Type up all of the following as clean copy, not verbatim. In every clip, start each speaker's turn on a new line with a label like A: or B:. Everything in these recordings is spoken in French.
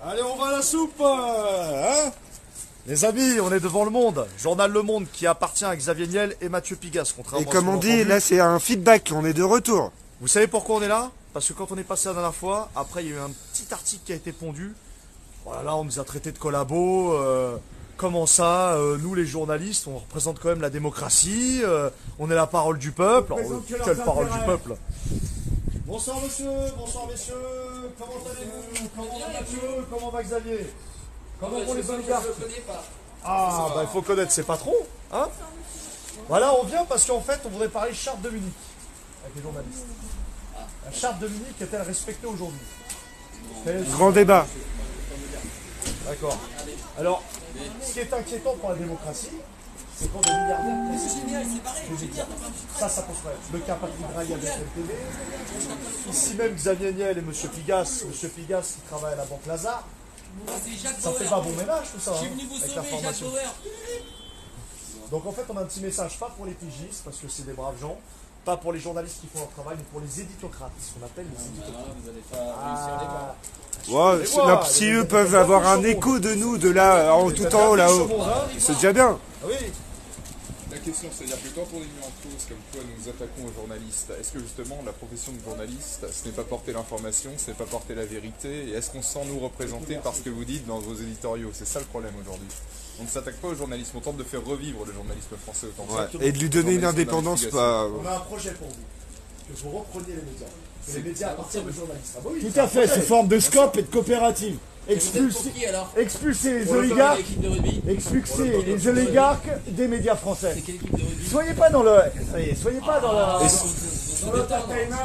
A: Allez, on va à la soupe, hein? Les amis, on est devant Le Monde, journal Le Monde qui appartient à Xavier Niel et Mathieu Pigasse.
B: Et comme on dit, là c'est un feedback, on est de retour.
A: Vous savez pourquoi on est là? Parce que quand on est passé la dernière fois, après il y a eu un petit article qui a été pondu. Voilà, on nous a traité de collabos. Comment ça, nous les journalistes, on représente quand même la démocratie, on est la parole du peuple. Quelle parole du peuple? Bonsoir monsieur, bonsoir messieurs, comment allez-vous? Comment va Mathieu? Comment va Xavier? Comment vont les oligarques? Ah, bah il faut connaître ses patrons, hein? Voilà, on vient parce qu'en fait, on voudrait parler charte de Munich avec les journalistes. La charte de Munich est-elle respectée aujourd'hui?
B: Grand débat.
A: D'accord. Alors, ce qui est inquiétant pour la démocratie, c'est quand des milliardaires... Ça pose problème. Le cas Patrick Drahi avec LTV. Ici même Xavier Niel et M. Pigasse. M. Pigasse qui travaille à la Banque Lazare. Ça fait pas bon ménage tout ça, hein, avec la formation. Donc en fait on a un petit message, pas pour les pigistes, parce que c'est des braves gens, pas pour les journalistes qui font leur travail, mais pour les éditocrates, ce qu'on appelle les éditocrates.
B: Ouais, si eux peuvent avoir un écho de nous, de là, en tout en haut, là-haut, c'est déjà bien.
A: Oui.
C: La question, c'est-à-dire que quand on est mis en cause, comme quoi nous attaquons aux journalistes, est-ce que justement la profession de journaliste, ce n'est pas porter l'information, ce n'est pas porter la vérité, et est-ce qu'on se sent nous représenter par ce que vous dites dans vos éditoriaux? C'est ça le problème aujourd'hui. On ne s'attaque pas au journalisme, on tente de faire revivre le journalisme français autant que ça.
B: Et de lui donner une indépendance pas...
A: On a un projet pour vous, que vous repreniez les médias. Les médias appartiennent aux journalistes. Ah bah oui,
D: tout à fait, sous forme de scope et de coopérative. Expulser les oligarques, expulser les oligarques des médias français. Soyez pas dans le, soyez pas dans l'entertainment,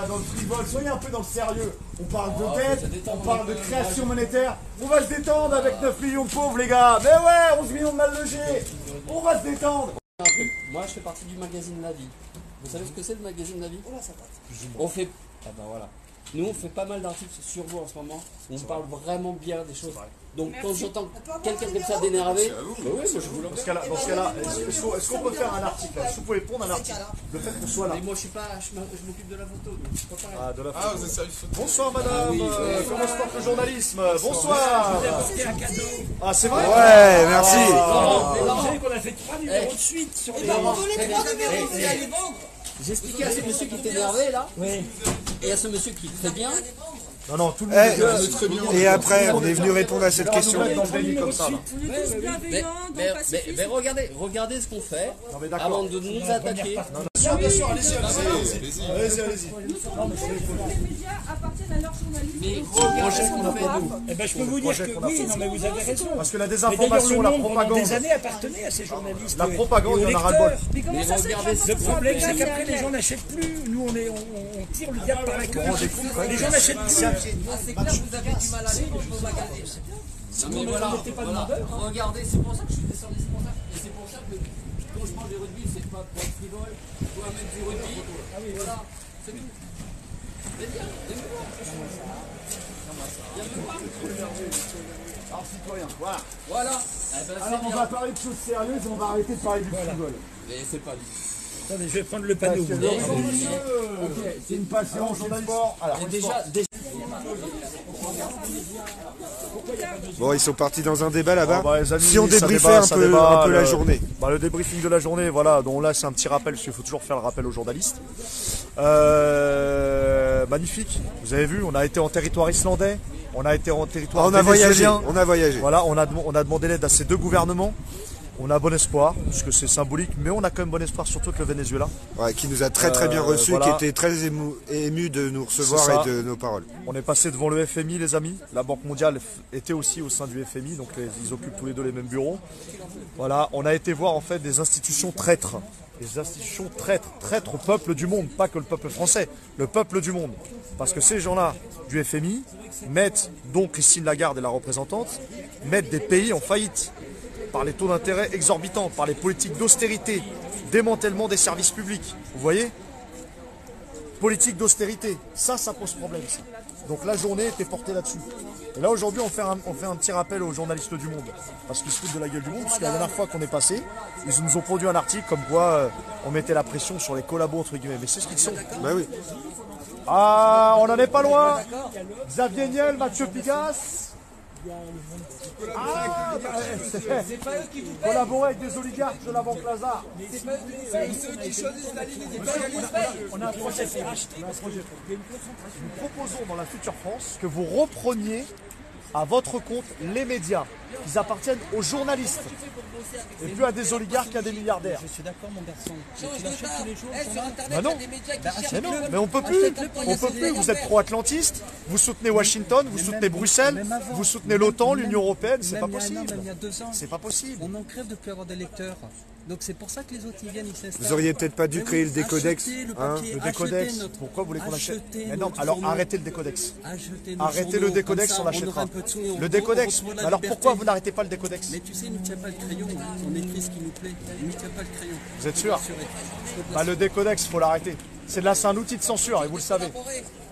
D: dans le frivole, soyez un peu dans le sérieux. On parle de dette, on parle de création monétaire. On va se détendre avec 9 millions de pauvres les gars. Mais ouais, 11 millions de mal logés. On va se détendre.
E: Moi je fais partie du magazine La Vie. Vous savez ce que c'est le magazine La Vie? On fait... Ah ben voilà. Nous, on fait pas mal d'articles sur vous en ce moment. On parle vraiment bien des choses. Donc, quand j'entends quelqu'un comme ça d'énervé, bah oui, moi je vous
A: Dans ce cas-là, est-ce qu'on peut faire un article? Est-ce que vous pouvez pondre un article? Le fait qu'on soit là.
E: Mais moi, je suis pas, je m'occupe de la photo. Donc je peux pas...
A: Ah, de la photo.
C: Ah, vous êtes sérieux?
A: Bonsoir madame, comment se porte le journalisme? Bonsoir. Ah, c'est vrai?
B: Ouais, merci.
D: Vous savez qu'on a fait 3 numéros de suite sur les...
E: J'expliquais à ce monsieur qui est énervé là, et à ce monsieur qui fait bien.
A: Non, non, tout le monde
B: Et après, on est venu répondre à cette question.
A: comme ça, là.
E: Mais regardez ce qu'on fait avant de nous attaquer.
A: Bien sûr, allez-y. Allez-y.
F: Les médias appartiennent à leurs journalistes.
E: Mais regardez ce qu'on fait nous.
D: Eh ben, je peux vous dire que oui, non mais vous avez raison.
A: Parce que la
D: Mais d'ailleurs,
A: désinformation,
D: le
A: la
D: Monde, pendant
A: propagande,
D: des années, appartenait à ces journalistes.
A: la propagande,
D: et
A: il
D: aux
A: y en a ras-le-bol.
D: lecteurs.
F: Mais comment ça se fait que
D: Le problème, c'est qu'après, les gens n'achètent plus. Nous, on tire le diable par la queue. Les gens n'achètent plus.
E: C'est clair, vous avez du mal à lire dans vos magazines. Non mais voilà, regardez, c'est pour ça que je suis descendu, c'est pour ça. Et c'est pour ça que quand je mange du rugby, c'est pas pour être frivole, pour mettre du rugby. Voilà, c'est tout. C'est bien,
D: Alors, citoyen, voilà.
E: voilà. Eh ben,
D: Alors, on va parler de choses sérieuses et on va arrêter de parler du football.
E: Mais c'est pas du
D: Attendez, je vais prendre le panneau. C'est une passion, c'est le sport. Alors,
E: déjà,
B: Bon, ils sont partis dans un débat là-bas.
A: Oh, bah, les amis,
B: Si on
A: ça
B: débriefait
A: débat,
B: un
A: ça
B: peu
A: débat,
B: la journée.
A: Bah, le débriefing de la journée, voilà. Donc là, c'est un petit rappel, parce qu'il faut toujours faire le rappel aux journalistes. Magnifique. Vous avez vu, on a été en territoire islandais, on a été en territoire
B: On a voyagé,
A: vénézuélien.
B: on a voyagé.
A: Voilà, on a demandé l'aide à ces deux gouvernements. On a bon espoir, puisque c'est symbolique, mais on a quand même bon espoir, surtout avec le Venezuela.
B: Ouais, qui nous a très bien reçus,
A: voilà.
B: qui était très ému de nous
A: C'est
B: recevoir
A: ça.
B: et de nos paroles.
A: On est passé devant le FMI, les amis. La Banque mondiale était aussi au sein du FMI, donc ils occupent tous les deux les mêmes bureaux. Voilà, on a été voir en fait des institutions traîtres. Des institutions traîtres au peuple du monde, pas que le peuple français, le peuple du monde. Parce que ces gens-là du FMI mettent, donc Christine Lagarde et la représentante, mettent des pays en faillite. Par les taux d'intérêt exorbitants, par les politiques d'austérité, démantèlement des services publics. Vous voyez? Politique d'austérité, ça pose problème. Ça. Donc la journée était portée là-dessus. Et là aujourd'hui on fait un petit rappel aux journalistes du monde. Parce qu'ils se foutent de la gueule du monde, parce que la dernière fois qu'on est passé, ils nous ont produit un article comme quoi on mettait la pression sur les collabos entre guillemets. Mais c'est ce qu'ils sont.
B: Bah oui.
A: Ah, on n'en est pas loin. Xavier Niel, Mathieu Pigasse.
E: C'est pas eux qui vous payent.
A: Collaborer avec des oligarques de la Banque Lazare.
E: C'est pas eux qui vous payent. C'est eux qui choisissent la ligne. C'est pas eux qui vous payent.
A: On a un projet. Nous proposons dans la future France que vous repreniez à votre compte les médias. Ils appartiennent aux journalistes et plus à des oligarques qu'à des milliardaires.
G: Je suis d'accord, mon garçon. Mais
E: Change
G: tu
E: de
G: l'achètes tous les jours.
E: table. Sur Internet,
A: Bah
E: il y
A: non.
E: a des médias qui cherchent
A: Mais non,
E: le-
A: mais on peut plus. On peut plus. Vous êtes pro-atlantiste, vous soutenez Washington, vous soutenez Bruxelles, vous soutenez l'OTAN, l'Union Européenne. C'est pas possible.
G: Même il y a 2 ans.
A: C'est pas possible.
G: On en crève de plus avoir des lecteurs. Donc c'est pour ça que les autres ils viennent, ils s'installent.
B: Vous auriez peut-être pas dû
G: Mais
B: créer
G: oui,
B: le décodex,
G: achetez le
B: hein,
G: papier,
A: Le
G: achetez
A: décodex.
G: notre-
A: Pourquoi vous voulez qu'on achète?
G: achetez
A: Mais non,
G: notre
A: alors
G: journaux.
A: arrêtez le décodex.
G: Achetez nos
A: Arrêtez
G: journaux,
A: le décodex,
G: comme
A: on
G: ça,
A: l'achètera.
G: aura un peu de sous et on
A: Le décodex.
G: retrouve la
A: Alors
G: liberté.
A: pourquoi vous n'arrêtez pas le décodex?
G: Mais tu sais, il ne tient pas le crayon, hein. On écrit ce qui nous plaît. Il ne tient pas le crayon.
A: Vous êtes sûr?
G: Assuré.
A: Bah, le décodex, faut l'arrêter. C'est un outil de censure et vous le savez.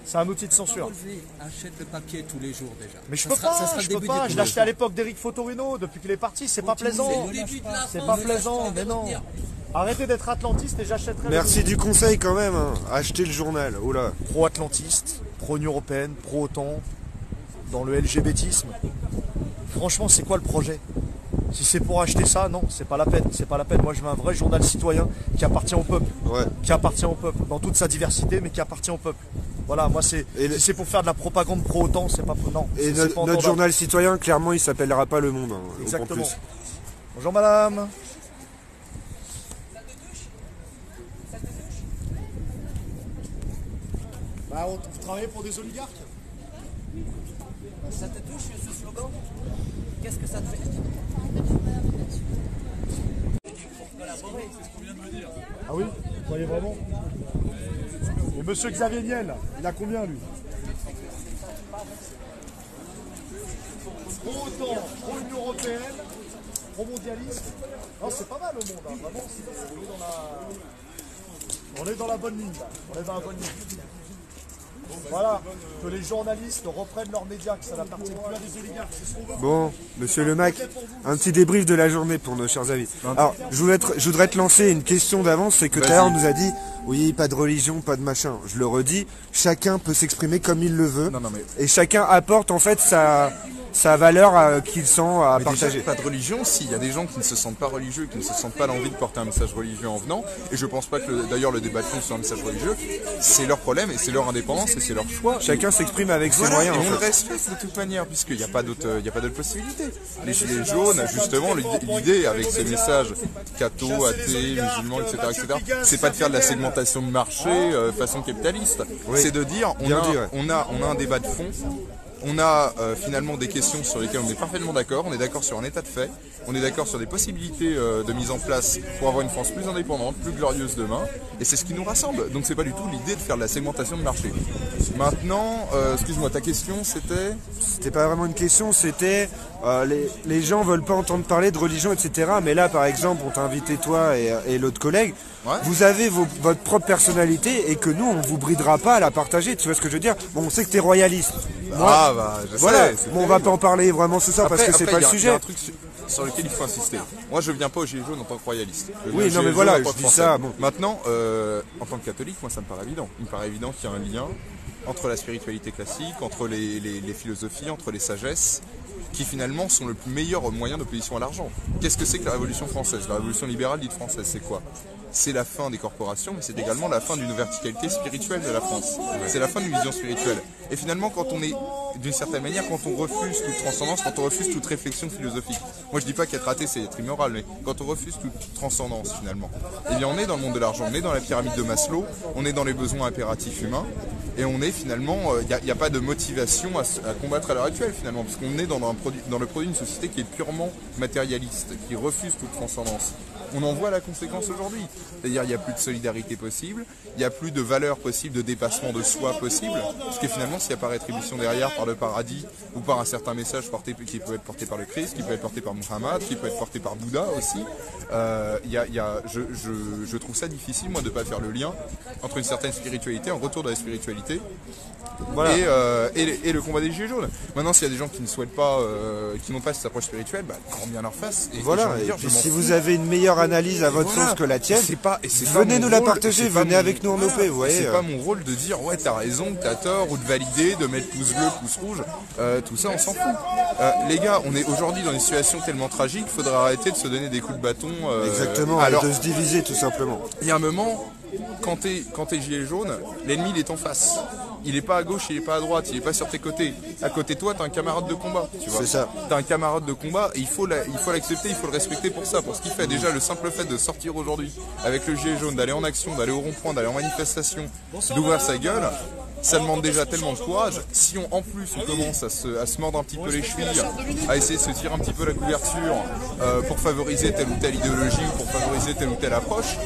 A: C'est un outil de censure.
G: Relevé, achète le papier tous les jours déjà.
A: Mais je
G: Ça
A: peux
G: sera- ça
A: pas,
G: sera le
A: je peux
G: début
A: pas.
G: des
A: Je l'ai acheté à l'époque d'Éric Fotorino. Depuis qu'il est parti, c'est pas plaisant. C'est pas plaisant, mais non. Arrêtez d'être atlantiste et j'achèterai.
B: Merci du conseil quand même, hein. Achetez le journal, oh là.
A: Pro-atlantiste, pro-Union Européenne, pro-OTAN, dans le LGBTisme. Franchement, c'est quoi le projet? Si c'est pour acheter ça, non, c'est pas la peine. C'est pas la peine. Moi, je veux un vrai journal citoyen qui appartient au peuple.
B: Ouais.
A: Qui appartient au peuple, dans toute sa diversité, mais qui appartient au peuple. Voilà, moi, si c'est pour faire de la propagande pro-OTAN, c'est pas. Non.
B: Et
A: c'est pas
B: notre
A: entendable.
B: journal citoyen, clairement, il s'appellera pas Le Monde, hein, au
A: Exactement.
B: plus.
A: Bonjour madame. Bah, vous travaillez pour des oligarques?
E: Ça te touche ce slogan? Qu'est-ce que ça te fait?
A: Ah oui? Vous croyez vraiment? Et monsieur Xavier Niel, il a combien lui? Pro-OTAN, pro-Union Européenne, pro-mondialiste. Non, c'est pas mal au monde, hein. Vraiment, on est dans la bonne ligne, là. On est dans la bonne ligne. Voilà, que les journalistes reprennent leurs médias, que ça n'appartient plus à des oligarques, c'est ce qu'on veut.
B: Bon, monsieur le Mac, un petit débrief de la journée pour nos chers amis. Alors, je voudrais te lancer une question d'avance, c'est que tout à l'heure on nous a dit, oui, pas de religion, pas de machin. Je le redis, chacun peut s'exprimer comme il le veut,
C: Non, mais...
B: et chacun apporte en fait sa valeur qu'il sent à
C: Mais
B: partager.
C: déjà, pas de religion, si, il y a des gens qui ne se sentent pas religieux, qui ne se sentent pas l'envie de porter un message religieux en venant, et je pense pas que d'ailleurs le débat de fond sur un message religieux, c'est leur problème, et c'est leur indépendance, et c'est leur choix.
B: Chacun s'exprime avec ses
C: Voilà,
B: moyens.
C: et
B: en
C: on le
B: fait.
C: respecte de toute manière, puisqu'il n'y a pas d'autre possibilité. Les gilets jaunes, justement, l'idée avec ces messages catho, athées, musulmans, etc., c'est pas de faire de la segmentation de marché façon capitaliste.
B: Oui.
C: C'est de dire,
B: Bien dit, ouais.
C: on a un débat de fond. On a finalement des questions sur lesquelles on est parfaitement d'accord, on est d'accord sur un état de fait, on est d'accord sur des possibilités de mise en place pour avoir une France plus indépendante, plus glorieuse demain, et c'est ce qui nous rassemble. Donc c'est pas du tout l'idée de faire de la segmentation de marché. Maintenant, excuse-moi, ta question c'était...
B: C'était pas vraiment une question, c'était les gens veulent pas entendre parler de religion, etc. Mais là, par exemple, on t'a invité toi et l'autre collègue.
C: Ouais.
B: Vous avez votre propre personnalité et que nous, on vous bridera pas à la partager. Tu vois ce que je veux dire? Bon, on sait que t'es royaliste. Moi,
C: je
B: voilà.
C: sais, c'est
B: Bon, on va pas en parler vraiment ce soir parce que c'est pas le
C: Il y a
B: sujet.
C: un truc sur lequel il faut insister. Moi, je viens pas au Gilets jaunes en tant que royaliste. Je viens
B: Oui,
C: aux
B: non,
C: Gilets
B: mais
C: jaunes
B: voilà,
C: en tant
B: je
C: que
B: dis
C: Français.
B: ça, bon.
C: Maintenant, en tant que catholique, moi, ça me paraît évident. Il me paraît évident qu'il y a un lien entre la spiritualité classique, entre les philosophies, entre les sagesses, qui finalement sont le meilleur moyen d'opposition à l'argent. Qu'est-ce que c'est que la Révolution française? La Révolution libérale dite française, c'est quoi? C'est la fin des corporations, mais c'est également la fin d'une verticalité spirituelle de la France. C'est la fin d'une vision spirituelle. Et finalement, quand on est, d'une certaine manière, quand on refuse toute transcendance, quand on refuse toute réflexion philosophique, moi je dis pas qu'être athée c'est être immoral, mais quand on refuse toute transcendance finalement, eh bien on est dans le monde de l'argent, on est dans la pyramide de Maslow, on est dans les besoins impératifs humains, et on est finalement, il n'y a pas de motivation à combattre à l'heure actuelle finalement, parce qu'on est dans le produit d'une société qui est purement matérialiste, qui refuse toute transcendance. On en voit la conséquence aujourd'hui. C'est-à-dire il n'y a plus de solidarité possible, il n'y a plus de valeur possible, de dépassement de soi possible, parce que finalement s'il n'y a pas rétribution derrière par le paradis ou par un certain message qui peut être porté par le Christ, qui peut être porté par Muhammad, qui peut être porté par Bouddha aussi, je trouve ça difficile moi de ne pas faire le lien entre une certaine spiritualité, un retour de la spiritualité,
B: Voilà.
C: Et le combat des gilets jaunes. Maintenant, s'il y a des gens qui ne souhaitent pas, qui n'ont pas cette approche spirituelle, grand bien leur face. Et
B: voilà,
C: j'ai envie de dire,
B: et puis si vous avez une meilleure analyse à votre sauce que la tienne, venez nous la partager, venez avec nous en OP, vous voyez.
C: C'est pas mon rôle de dire ouais t'as raison, t'as tort, ou de valider, de mettre pouce bleu, pouce rouge, tout ça on s'en fout. Les gars, on est aujourd'hui dans une situation tellement tragique, il faudra arrêter de se donner des coups de bâton.
B: Exactement, alors, et de se diviser tout simplement.
C: Il y a un moment, quand t'es gilet jaune, l'ennemi il est en face. Il est pas à gauche, il est pas à droite, il est pas sur tes côtés. À côté de toi, t'as un camarade de combat, tu vois.
B: C'est ça.
C: T'as un camarade de combat et il faut l'accepter, il faut le respecter pour ça, pour ce qu'il fait. Déjà, le simple fait de sortir aujourd'hui avec le gilet jaune, d'aller en action, d'aller au rond-point, d'aller en manifestation, d'ouvrir sa gueule, ça demande déjà tellement de courage. Si en plus on commence à se mordre un petit peu les chevilles, à essayer de se tirer un petit peu la couverture pour favoriser telle ou telle idéologie ou pour favoriser telle ou telle approche,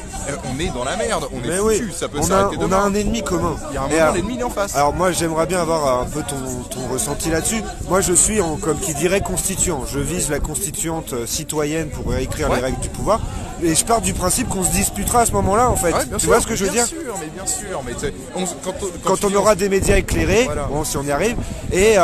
C: on est dans la merde, on est foutu, oui, ça peut s'arrêter demain.
B: On a un ennemi commun.
C: Il y a un moment, l'ennemi il est en face.
B: Alors moi j'aimerais bien avoir un peu ton ressenti là-dessus. Moi je suis comme qui dirait constituant. Je vise la constituante citoyenne pour écrire les règles du pouvoir. Et je pars du principe qu'on se disputera à ce moment-là en fait.
C: Ouais,
B: tu vois ce que je veux dire?
C: Bien sûr, mais
B: quand on aura des médias éclairés, voilà. Bon, si on y arrive, et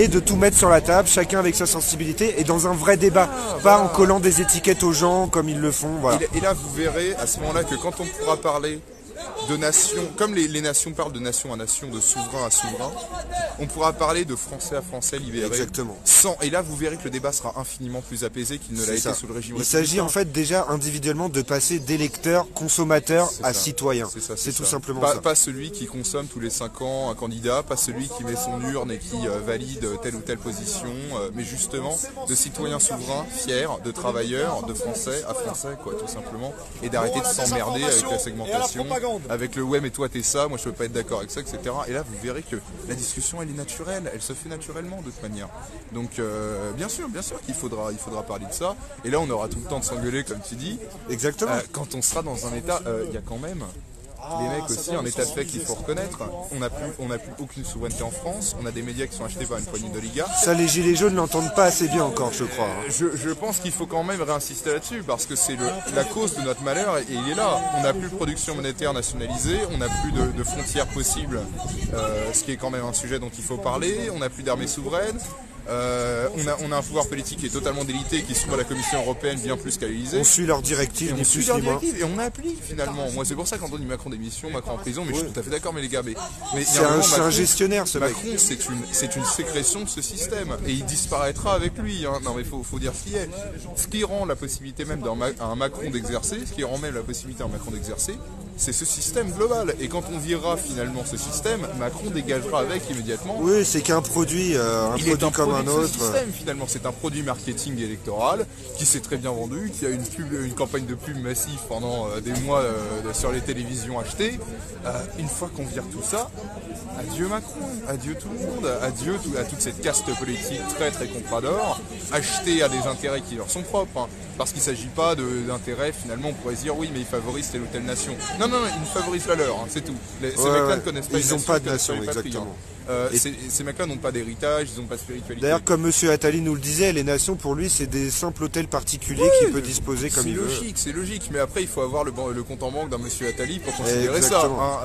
B: de tout mettre sur la table, chacun avec sa sensibilité, et dans un vrai débat, pas en collant des étiquettes aux gens comme ils le font. Voilà.
C: Et là, vous verrez à ce moment-là que quand on pourra parler de nation, comme les nations parlent de nation à nation, de souverain à souverain, on pourra parler de français à français libérés.
B: Exactement.
C: Et là, vous verrez que le débat sera infiniment plus apaisé qu'il ne l'a été sous le régime républicain.
B: Il s'agit en fait déjà individuellement de passer d'électeur, consommateur à citoyen. C'est tout simplement ça.
C: Pas celui qui consomme tous les 5 ans un candidat, pas celui qui met son urne et qui valide telle ou telle position, mais justement de citoyens souverains, fiers, de travailleurs, de français à français, quoi, tout simplement, et d'arrêter de s'emmerder avec la segmentation, avec le ouais mais toi t'es ça, moi je peux pas être d'accord avec ça, etc. Et là vous verrez que la discussion elle est naturelle, elle se fait naturellement de toute manière. Donc bien sûr qu'il faudra parler de ça. Et là on aura tout le temps de s'engueuler comme tu dis.
B: Exactement.
C: Quand on sera dans un état, il y a quand même les mecs aussi en état de fait qu'il faut reconnaître. On n'a plus aucune souveraineté en France. On a des médias qui sont achetés par une poignée d'oligarques.
B: Ça, les gilets jaunes n'entendent pas assez bien encore, je crois.
C: Je pense qu'il faut quand même réinsister là-dessus parce que c'est la cause de notre malheur et il est là. On n'a plus de production monétaire nationalisée, on n'a plus de frontières possibles, ce qui est quand même un sujet dont il faut parler. On n'a plus d'armée souveraine. On a un pouvoir politique qui est totalement délité, qui se trouve à la Commission européenne bien plus qu'à l'Élysée.
B: On suit leurs directives,
C: et on applique finalement. Moi c'est pour ça quand on dit Macron démission, Macron en prison, mais je suis tout à fait d'accord, mais les gars, mais
B: c'est un gestionnaire ce
C: Macron, c'est une sécrétion de ce système et il disparaîtra avec lui. Hein. Non mais faut dire ce qui est. Ce qui rend la possibilité même à un Macron d'exercer, ce qui rend même la possibilité à un Macron d'exercer, c'est ce système global. Et quand on virera finalement ce système, Macron dégagera avec immédiatement.
B: Oui, c'est qu'un produit, comme un autre.
C: Système, finalement, c'est un produit marketing électoral qui s'est très bien vendu, qui a une campagne de pub massive pendant des mois sur les télévisions achetées. Une fois qu'on vire tout ça, adieu Macron, adieu tout le monde, adieu à toute cette caste politique très très comprador, achetée à des intérêts qui leur sont propres. Hein, parce qu'il ne s'agit pas d'intérêts, finalement, on pourrait se dire oui, mais ils favorisent telle ou telle nation. Non, ils favorisent la leur, hein, c'est tout. Ces mecs-là ne connaissent pas
B: ils n'ont pas de nation, exactement.
C: Ces mecs-là n'ont pas d'héritage, ils n'ont pas de spiritualité.
B: D'ailleurs, comme M. Attali nous le disait, les nations, pour lui, c'est des simples hôtels particuliers qu'il peut disposer comme il veut.
C: C'est logique, mais après, il faut avoir le compte en banque d'un M. Attali pour considérer ça. Hein,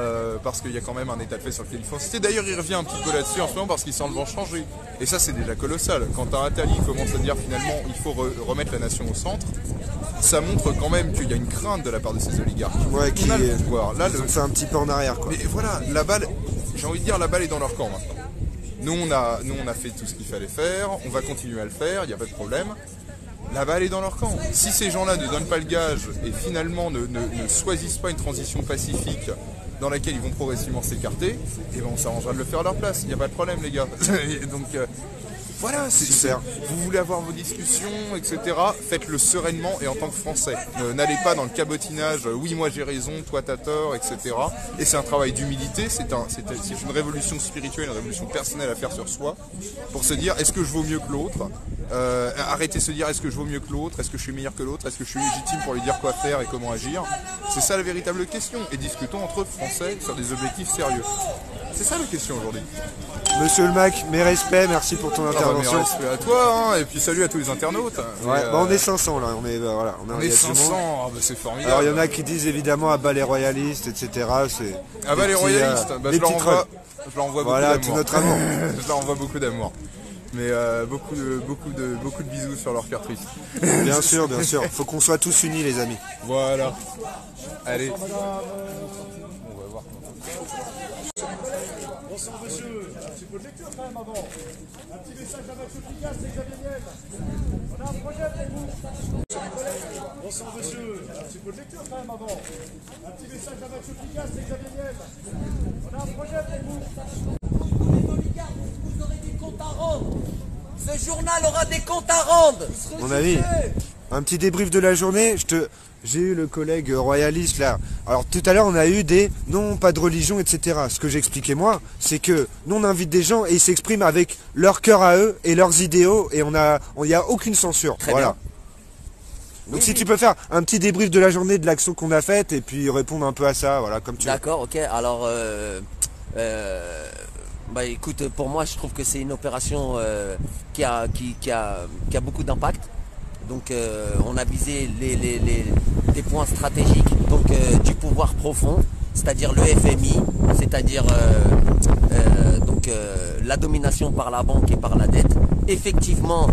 C: parce qu'il y a quand même un état de fait sur lequel il faut insister. D'ailleurs, il revient un petit peu là-dessus en ce moment parce qu'il semble en changer. Et ça, c'est déjà colossal. Quand un Attali commence à dire finalement, il faut remettre la nation au centre, ça montre quand même qu'il y a une crainte de la part de ces oligarques.
B: Ouais,
C: on a le pouvoir. Là,
B: c'est un petit peu en arrière, quoi.
C: Mais voilà, la balle, j'ai envie de dire, la balle est dans leur camp maintenant. Nous, on a fait tout ce qu'il fallait faire, on va continuer à le faire, il n'y a pas de problème. La balle est dans leur camp. Si ces gens-là ne donnent pas le gage et finalement ne choisissent pas une transition pacifique dans laquelle ils vont progressivement s'écarter, et ben on s'arrangera de le faire à leur place. Il n'y a pas de problème, les gars. Donc voilà, vous voulez avoir vos discussions, etc. Faites-le sereinement et en tant que Français. N'allez pas dans le cabotinage, oui moi j'ai raison, toi t'as tort, etc. Et c'est un travail d'humilité, c'est une révolution spirituelle, une révolution personnelle à faire sur soi, pour se dire est-ce que je vaux mieux que l'autre, arrêtez de se dire est-ce que je vaux mieux que l'autre, est-ce que je suis meilleur que l'autre, est-ce que je suis légitime pour lui dire quoi faire et comment agir. C'est ça la véritable question. Et discutons entre Français sur des objectifs sérieux. C'est ça la question aujourd'hui.
B: Monsieur le Mac, mes respects, merci pour ton intervention.
C: Mes respects à toi, hein, et puis salut à tous les internautes.
B: Ouais, on est 500 là, on est
C: 500, c'est formidable.
B: Alors il y en a qui disent évidemment à bas les royalistes, etc.
C: À bas les royalistes, Je l'envoie beaucoup
B: Voilà,
C: d'amour.
B: tout notre amour.
C: Je leur envoie beaucoup d'amour. Mais beaucoup de bisous sur leur cœur triste.
B: Bien sûr, bien sûr. Faut qu'on soit tous unis, les amis.
C: Voilà. Allez.
D: Bonsoir monsieur, un petit peu de lecture quand même avant. Un petit message à Max Efficace, c'est Xavier Niel. On a un projet pour vous. Bonsoir monsieur, un petit peu de lecture quand même avant. Un petit message à Max Efficace, c'est Xavier Niel. On a un projet pour vous.
E: Les oligarques, vous aurez des comptes à rendre. Ce journal aura des comptes à rendre.
B: Mon ami, un petit débrief de la journée. J'ai eu le collègue royaliste là. Alors tout à l'heure on a eu des non, pas de religion, etc. Ce que j'expliquais moi, c'est que nous on invite des gens et ils s'expriment avec leur cœur à eux et leurs idéaux et il n'y a aucune censure.
E: Très
B: voilà.
E: bien.
B: Donc si tu peux faire un petit débrief de la journée, de l'action qu'on a faite et puis répondre un peu à ça, voilà, comme tu veux.
E: D'accord, ok. Alors, bah écoute, pour moi, je trouve que c'est une opération qui a beaucoup d'impact. Donc, on a visé des points stratégiques, donc du pouvoir profond, c'est-à-dire le FMI, c'est-à-dire la domination par la banque et par la dette. Effectivement,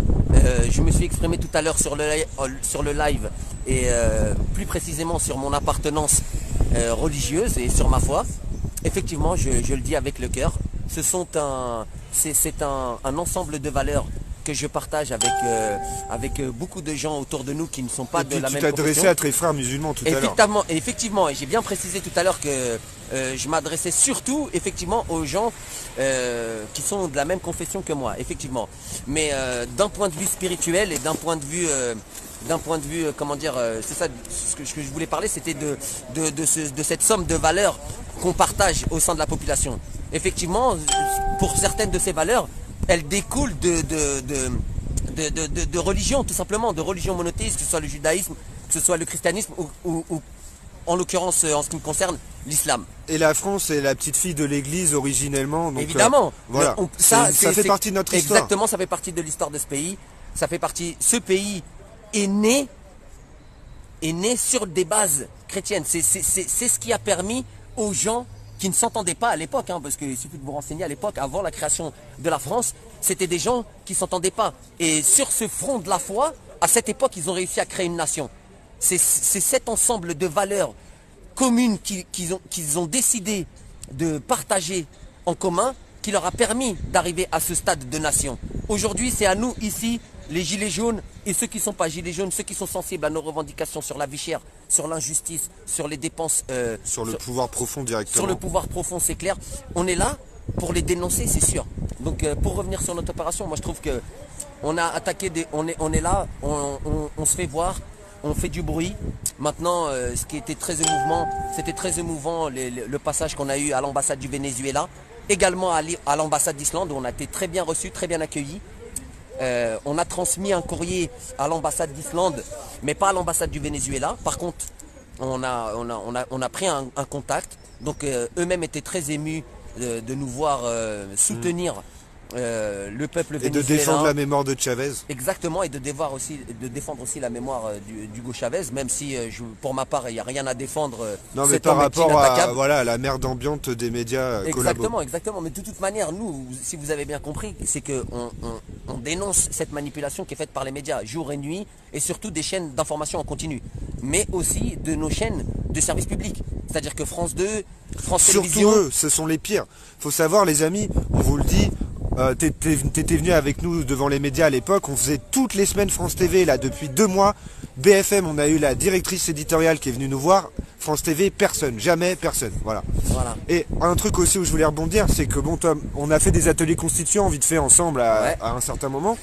E: je me suis exprimé tout à l'heure sur le live et plus précisément sur mon appartenance religieuse et sur ma foi. Effectivement, je le dis avec le cœur, c'est un ensemble de valeurs que je partage avec beaucoup de gens autour de nous qui ne sont pas de la même
B: Tu t'es adressé
E: confession.
B: à tes frères musulmans tout à l'heure.
E: Effectivement, et j'ai bien précisé tout à l'heure que je m'adressais surtout effectivement aux gens qui sont de la même confession que moi, effectivement. Mais d'un point de vue spirituel et d'un point de vue, comment dire, c'est ça ce que je voulais parler, c'était de cette somme de valeurs qu'on partage au sein de la population. Effectivement, pour certaines de ces valeurs, elles découlent de religion, tout simplement, de religion monothéiste, que ce soit le judaïsme, que ce soit le christianisme ou en l'occurrence, en ce qui me concerne, l'islam.
B: Et la France est la petite fille de l'église originellement. Donc,
E: évidemment.
B: Voilà. Ça fait partie de notre histoire.
E: Exactement, ça fait partie de l'histoire de ce pays. Ça fait partie. Ce pays est né sur des bases chrétiennes. C'est ce qui a permis aux gens qui ne s'entendaient pas à l'époque, hein, parce qu'il suffit de vous renseigner à l'époque, avant la création de la France, c'était des gens qui ne s'entendaient pas. Et sur ce front de la foi, à cette époque, ils ont réussi à créer une nation. C'est cet ensemble de valeurs communes qu'ils ont décidé de partager en commun qui leur a permis d'arriver à ce stade de nation. Aujourd'hui, c'est à nous ici, les gilets jaunes et ceux qui ne sont pas gilets jaunes, ceux qui sont sensibles à nos revendications sur la vie chère, sur l'injustice, sur les dépenses...
B: sur le pouvoir profond directement.
E: Sur le pouvoir profond, c'est clair. On est là pour les dénoncer, c'est sûr. Donc pour revenir sur notre opération, moi je trouve que on a attaqué, on est là, on se fait voir, on fait du bruit. Maintenant, ce qui était très émouvant, c'était très émouvant le passage qu'on a eu à l'ambassade du Venezuela, également à l'ambassade d'Islande où on a été très bien reçus, très bien accueillis. On a transmis un courrier à l'ambassade d'Islande, mais pas à l'ambassade du Venezuela. Par contre, on a pris un contact. Donc eux-mêmes étaient très émus de nous voir soutenir le peuple vénézuélien.
B: Et de défendre la mémoire de Chavez.
E: Exactement, et de défendre aussi la mémoire d'Hugo Chavez, même si pour ma part, il n'y a rien à défendre.
B: Non, mais par rapport à la merde ambiante des médias collabos.
E: Exactement. Mais de toute manière, nous, si vous avez bien compris, c'est qu'on dénonce cette manipulation qui est faite par les médias jour et nuit, et surtout des chaînes d'information en continu, mais aussi de nos chaînes de service public. C'est-à-dire que France 2, France Télévisions...
B: Surtout eux, ce sont les pires. Faut savoir, les amis, on vous le dit, t'étais venu avec nous devant les médias à l'époque, on faisait toutes les semaines France TV, là, depuis 2 mois. BFM, on a eu la directrice éditoriale qui est venue nous voir. France TV, personne, jamais personne, voilà. Et un truc aussi où je voulais rebondir, c'est que bon, Tom, on a fait des ateliers constituants vite fait ensemble à un certain moment.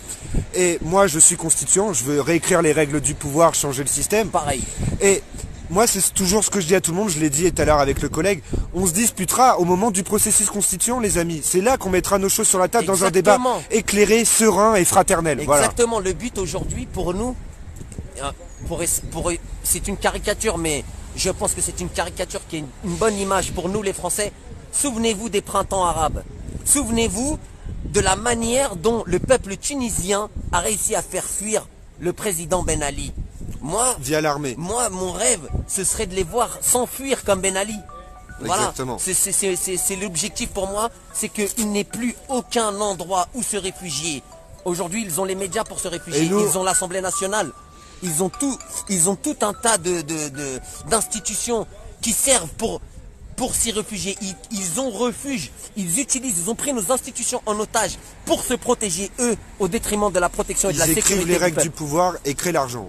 B: Et moi, je suis constituant, je veux réécrire les règles du pouvoir, changer le système.
E: Pareil.
B: Et moi, c'est toujours ce que je dis à tout le monde, je l'ai dit tout à l'heure avec le collègue, on se disputera au moment du processus constituant, les amis. C'est là qu'on mettra nos choses sur la table dans un débat éclairé, serein et fraternel.
E: Exactement, voilà. Le but aujourd'hui pour nous, c'est une caricature, mais je pense que c'est une caricature qui est une bonne image pour nous les Français. Souvenez-vous des printemps arabes. Souvenez-vous de la manière dont le peuple tunisien a réussi à faire fuir le président Ben Ali. Moi,
B: via l'armée.
E: Moi, mon rêve, ce serait de les voir s'enfuir comme Ben Ali. Voilà,
B: Exactement.
E: c'est l'objectif pour moi, c'est qu'il n'y ait plus aucun endroit où se réfugier. Aujourd'hui, ils ont les médias pour se réfugier, ils ont l'Assemblée nationale, ils ont tout un tas d'institutions qui servent pour s'y réfugier. Ils ont refuge, ils ont pris nos institutions en otage pour se protéger, eux, au détriment de la protection et de la sécurité.
B: Ils écrivent les règles du pouvoir et créent l'argent.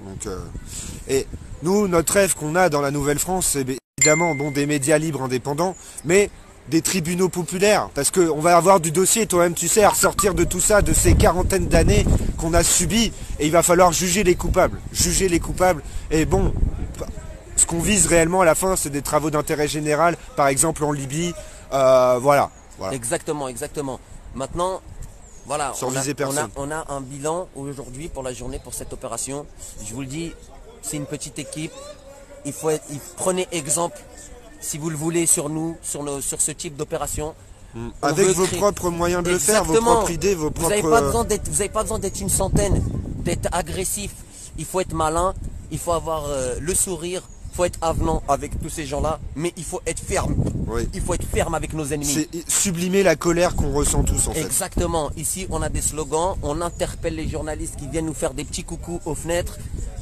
B: Et nous, notre rêve qu'on a dans la Nouvelle-France, c'est évidemment des médias libres indépendants, mais des tribunaux populaires, parce qu'on va avoir du dossier, toi-même tu sais, à ressortir de tout ça, de ces quarantaines d'années qu'on a subies, et il va falloir juger les coupables. Et bon, ce qu'on vise réellement à la fin, c'est des travaux d'intérêt général, par exemple en Libye, voilà.
E: Exactement. Maintenant, voilà, on a un bilan aujourd'hui pour la journée, pour cette opération. Je vous le dis, c'est une petite équipe, prenez exemple, si vous le voulez, sur nous, sur ce type d'opération.
B: Avec vos propres moyens de le faire, vos propres idées, vos propres...
E: Vous n'avez pas besoin d'être une centaine, d'être agressif. Il faut être malin, il faut avoir le sourire, il faut être avenant avec tous ces gens-là, mais il faut être ferme.
B: Oui.
E: Il faut être ferme avec nos ennemis.
B: C'est sublimer la colère qu'on ressent tous, en fait.
E: Exactement. Ici, on a des slogans, on interpelle les journalistes qui viennent nous faire des petits coucous aux fenêtres,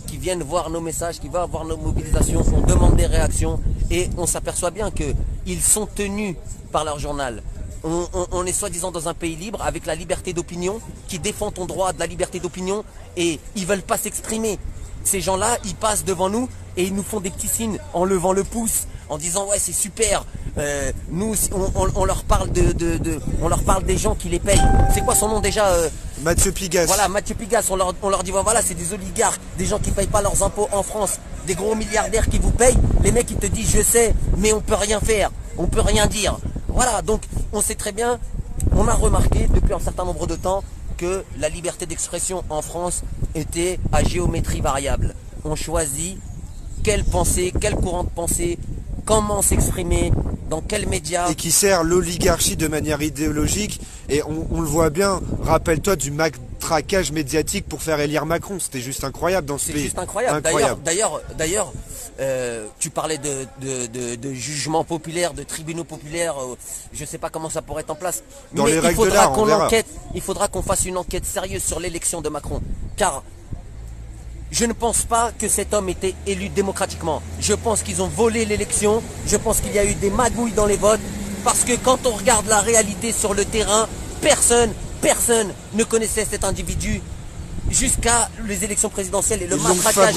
E: qui viennent voir nos messages, qui vont voir nos mobilisations, on demande des réactions et on s'aperçoit bien qu'ils sont tenus par leur journal. On est soi-disant dans un pays libre avec la liberté d'opinion, qui défend ton droit de la liberté d'opinion et ils veulent pas s'exprimer. Ces gens-là, ils passent devant nous et ils nous font des petits signes en levant le pouce, en disant ouais c'est super. Nous on leur parle on leur parle des gens qui les payent. C'est quoi son nom déjà
B: Mathieu Pigasse.
E: Voilà, Mathieu Pigasse, on leur dit voilà, c'est des oligarques, des gens qui payent pas leurs impôts en France, des gros milliardaires qui vous payent. Les mecs ils te disent je sais, mais on peut rien faire, on peut rien dire. Voilà, donc on sait très bien, on a remarqué depuis un certain nombre de temps que la liberté d'expression en France était à géométrie variable. On choisit quelle pensée, quel courant de pensée, comment s'exprimer, dans quels médias.
B: Et qui sert l'oligarchie de manière idéologique. Et on le voit bien, rappelle-toi du matraquage médiatique pour faire élire Macron. C'était juste incroyable dans ce pays.
E: C'est juste incroyable. D'ailleurs, tu parlais de jugement populaire, de tribunaux populaires, je ne sais pas comment ça pourrait être en place.
B: Dans
E: mais
B: les règles de l'art, on verra.
E: Il faudra qu'on fasse une enquête sérieuse sur l'élection de Macron. Car je ne pense pas que cet homme était élu démocratiquement. Je pense qu'ils ont volé l'élection. Je pense qu'il y a eu des magouilles dans les votes. Parce que quand on regarde la réalité sur le terrain, personne ne connaissait cet individu jusqu'à les élections présidentielles et le matraquage.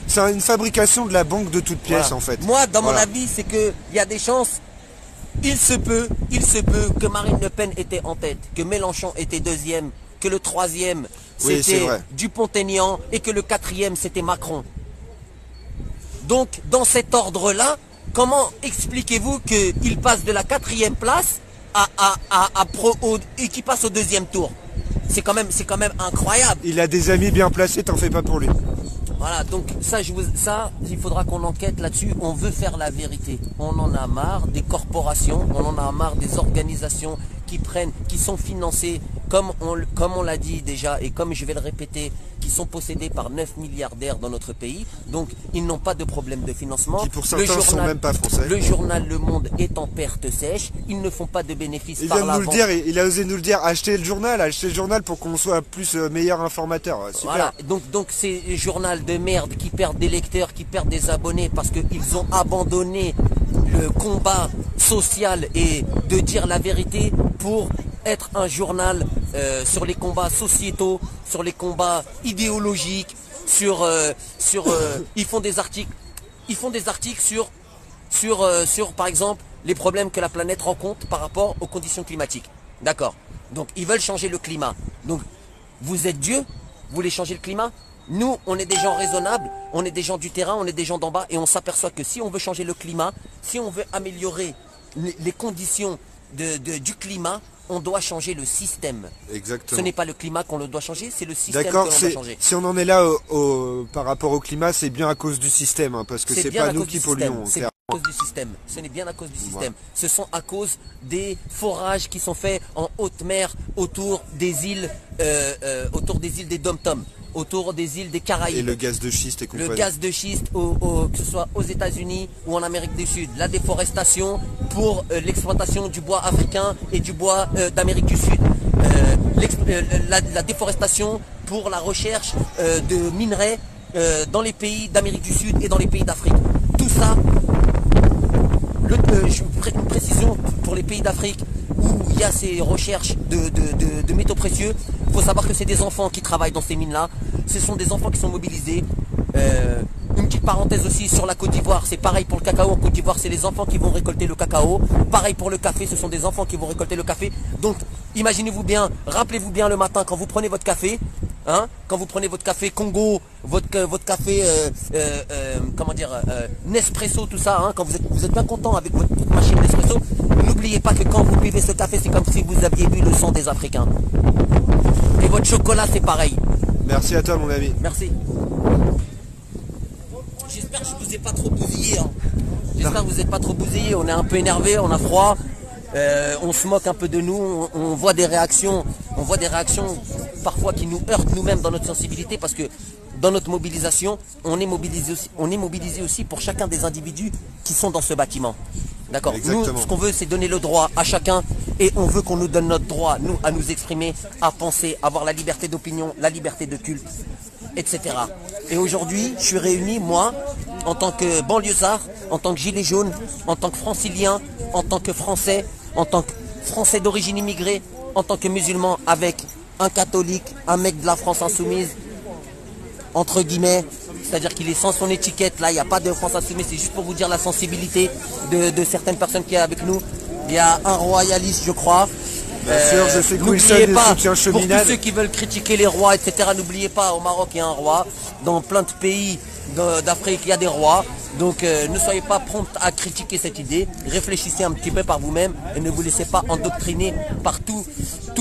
B: C'est une fabrication de la banque de toutes pièces en fait.
E: Moi, dans mon avis, c'est qu'il y a des chances. Il se peut que Marine Le Pen était en tête, que Mélenchon était deuxième, que le troisième c'était Dupont-Aignan et que le quatrième c'était Macron. Donc dans cet ordre-là, comment expliquez-vous qu'il passe de la 4e place et qu'il passe au 2e tour? C'est quand même incroyable.
B: Il a des amis bien placés, t'en fais pas pour lui.
E: Voilà, donc ça, il faudra qu'on enquête là-dessus. On veut faire la vérité. On en a marre des corporations, on en a marre des organisations qui sont financées, comme on l'a dit déjà, et comme je vais le répéter, qui sont possédées par 9 milliardaires dans notre pays. Donc, ils n'ont pas de problème de financement.
B: Qui pour certains sont même pas français.
E: Le journal Le Monde est en perte sèche. Ils ne font pas de bénéfices
B: il
E: par
B: vient de
E: la
B: nous
E: vente.
B: le dire, il a osé nous le dire, achetez le journal pour qu'on soit plus meilleur informateur. Super.
E: Voilà, donc c'est un journal de merde qui perd des lecteurs, qui perd des abonnés parce qu'ils ont abandonné le combat social et de dire la vérité pour être un journal sur les combats sociétaux, sur les combats idéologiques, ils font des articles sur par exemple les problèmes que la planète rencontre par rapport aux conditions climatiques. D'accord. Donc ils veulent changer le climat. Donc vous êtes Dieu, vous voulez changer le climat? Nous, on est des gens raisonnables, on est des gens du terrain, on est des gens d'en bas et on s'aperçoit que si on veut changer le climat, si on veut améliorer les conditions du climat, on doit changer le système.
B: Exactement.
E: Ce n'est pas le climat qu'on le doit changer, c'est le système
B: D'accord,
E: que l'on doit changer.
B: Si on en est là par rapport au climat, c'est bien à cause du système, parce que c'est pas nous qui polluons.
E: cause du système. Ce n'est bien à cause du système. Ce sont à cause des forages qui sont faits en haute mer autour des îles des Dom-Tom, autour des îles des Caraïbes.
B: Et le gaz de schiste et compagnie.
E: Le gaz de schiste, que ce soit aux États-Unis ou en Amérique du Sud. La déforestation pour l'exploitation du bois africain et du bois d'Amérique du Sud. La déforestation pour la recherche de minerais dans les pays d'Amérique du Sud et dans les pays d'Afrique. Tout ça, une précision pour les pays d'Afrique où il y a ces recherches de métaux précieux. Il faut savoir que c'est des enfants qui travaillent dans ces mines-là. Ce sont des enfants qui sont mobilisés. Une petite parenthèse aussi sur la Côte d'Ivoire, c'est pareil pour le cacao. En Côte d'Ivoire, c'est les enfants qui vont récolter le cacao. Pareil pour le café, ce sont des enfants qui vont récolter le café. Donc, imaginez-vous bien, rappelez-vous bien le matin quand vous prenez votre café, hein, quand vous prenez votre café Congo, votre café, Nespresso, tout ça, hein, quand vous êtes bien content avec votre machine Nespresso, n'oubliez pas que quand vous buvez ce café, c'est comme si vous aviez bu le sang des Africains. Et votre chocolat, c'est pareil.
B: Merci à toi, mon ami.
E: Merci. J'espère que je vous ai pas trop bousillé. Hein. J'espère que vous n'êtes pas trop bousillé. On est un peu énervé, on a froid. On se moque un peu de nous. On voit des réactions. On voit des réactions parfois qui nous heurtent nous-mêmes dans notre sensibilité parce que dans notre mobilisation, on est mobilisé aussi pour chacun des individus qui sont dans ce bâtiment. D'accord. Nous, ce qu'on veut, c'est donner le droit à chacun et on veut qu'on nous donne notre droit, nous, à nous exprimer, à penser, avoir la liberté d'opinion, la liberté de culte, etc. Et aujourd'hui, je suis réuni, moi, en tant que banlieusard, en tant que gilet jaune, en tant que francilien, en tant que français, en tant que français d'origine immigrée, en tant que musulman, avec un catholique, un mec de la France insoumise, entre guillemets, c'est-à-dire qu'il est sans son étiquette, là, il n'y a pas de France insoumise, c'est juste pour vous dire la sensibilité de certaines personnes qui sont avec nous. Il y a un royaliste, je crois.
B: Bien sûr, je sais que Wilson
E: N'oubliez pas,
B: soutient Cheminade.
E: pour tous ceux qui veulent critiquer les rois, etc., n'oubliez pas, au Maroc, il y a un roi. Dans plein de pays d'Afrique, il y a des rois. Donc, ne soyez pas prompts à critiquer cette idée. Réfléchissez un petit peu par vous-même et ne vous laissez pas endoctriner par tous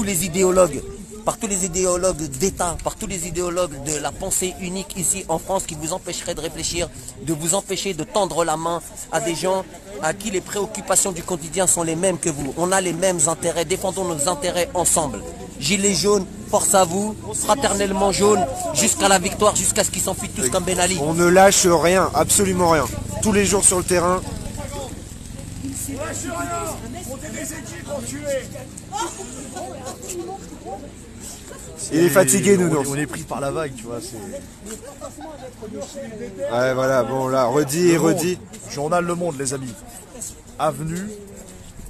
E: les idéologues. Par tous les idéologues d'État, par tous les idéologues de la pensée unique ici en France qui vous empêcheraient de réfléchir, de vous empêcher de tendre la main à des gens à qui les préoccupations du quotidien sont les mêmes que vous. On a les mêmes intérêts, défendons nos intérêts ensemble. Gilets jaunes, force à vous, fraternellement jaune, jusqu'à la victoire, jusqu'à ce qu'ils s'enfuient tous comme Ben Ali.
B: On ne lâche rien, absolument rien. Tous les jours sur le terrain.
D: On lâche rien. Montez des équipes pour tuer.
B: Il est fatigué, nous.
A: On est pris par la vague, tu vois.
B: Ouais, voilà, bon, là, redis et redis.
A: Journal Le Monde, les amis. Avenue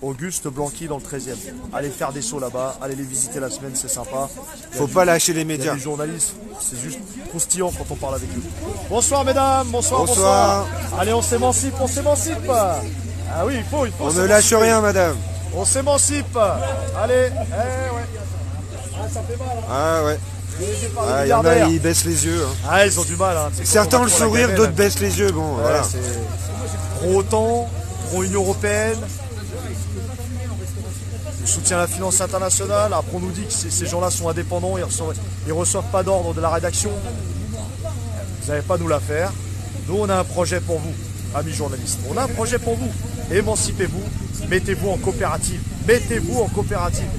A: Auguste Blanqui dans le 13e. Allez faire des sauts là-bas, allez les visiter la semaine, c'est sympa.
B: Faut pas lâcher les
A: Il y a
B: médias.
A: des journalistes, c'est juste croustillant quand on parle avec eux. Bonsoir mesdames, bonsoir,
B: Bonsoir.
A: bonsoir. Allez, on s'émancipe, on s'émancipe. Ah oui, il faut.
B: On ne lâche rien, madame.
A: On s'émancipe. Allez, ouais. Ah, ça fait mal. Hein.
B: Ah ouais. Ah, il y en a, ils baissent les yeux. Hein.
A: Ah, ils ont du mal. Hein.
B: Certains ont le sourire, d'autres baissent les yeux. Bon,
A: ouais,
B: voilà.
A: Pro OTAN, pro Union Européenne. On soutient la finance internationale. Après, on nous dit que ces gens-là sont indépendants, ils reçoivent pas d'ordre de la rédaction. Vous n'allez pas nous la faire. Nous, on a un projet pour vous, amis journalistes. On a un projet pour vous. Émancipez-vous, mettez-vous en coopérative. Mettez-vous en coopérative.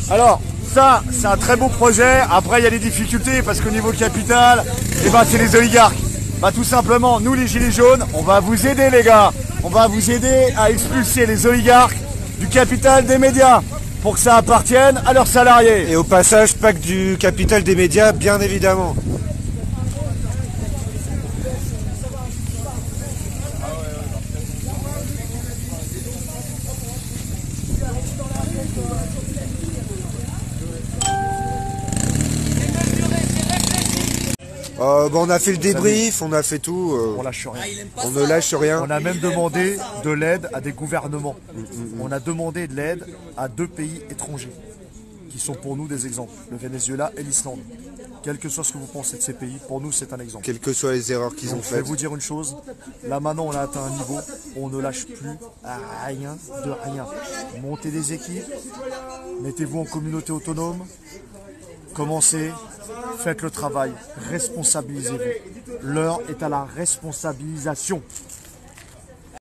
A: Alors, ça, c'est un très beau projet. Après, il y a des difficultés parce qu'au niveau capital, c'est les oligarques. Tout simplement, nous, les Gilets jaunes, on va vous aider, les gars. On va vous aider à expulser les oligarques du capital des médias pour que ça appartienne à leurs salariés.
B: Et au passage, pas que du capital des médias, bien évidemment. On a fait le débrief, on a fait tout.
A: On lâche rien.
B: On ne lâche rien.
A: On a même demandé de l'aide à des gouvernements. On a demandé de l'aide à 2 pays étrangers qui sont pour nous des exemples, le Venezuela et l'Islande. Quel que soit ce que vous pensez de ces pays, pour nous c'est un exemple.
B: Quelles que soient les erreurs qu'ils ont
A: Je vais
B: faites.
A: vous dire une chose, là maintenant on a atteint un niveau où on ne lâche plus rien de rien. Montez des équipes, mettez-vous en communauté autonome, commencez, faites le travail, responsabilisez-vous. L'heure est à la responsabilisation.